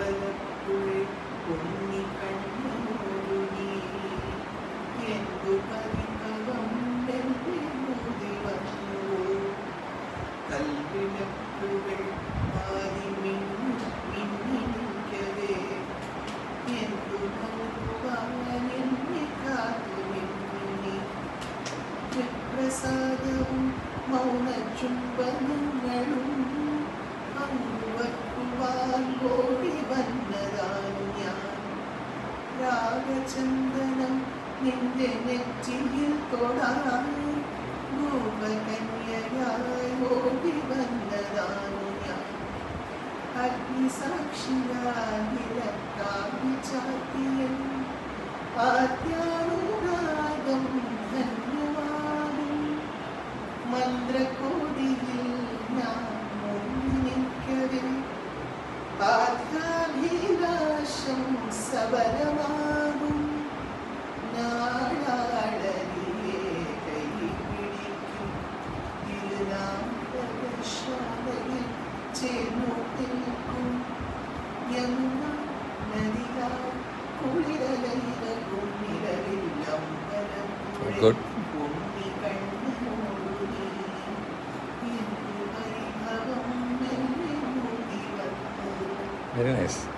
അമ്പലപ്പുഴ പൊന്നി കണ്ണൂരുനി എന്തു പരിഭവം വെള്ളി മൂടി വന്നു കൽവിളക്കുകൾ മാറി മിന്നിക്കവേ എന്തു ഭഗവാൻ എന്നെ കാത്തു മിന്നി പ്രസാദവും മൗനചുംബനങ്ങളും പങ്കുവയ്ക്കുവാൻ ഓടി വന്നതാണു ഞാൻ രാഗചന്ദനം നിന്റെ നെറ്റിയിൽ തൊടാൻ ഭൂപകന്യയായി ഓടി വന്നതാണു ഞാൻ അഗ്നിസാക്ഷിയായി ചാത്തിയൻ ആദ്യാനുരാഗം ധന്യവാദം മന്ത്രകോടിയിൽ ഞാൻ മുന്നിക്കവേ ആദ്യാഭിലാഷം സബലമാകും നാളാടലിയെ കൈപിടിക്കും തിരുനാമശാലയിൽ ചേർന്നു നിൽക്കും യമുന നദിയാ കുളിരലയിലും നിലവില്ലമ്പലം Very nice.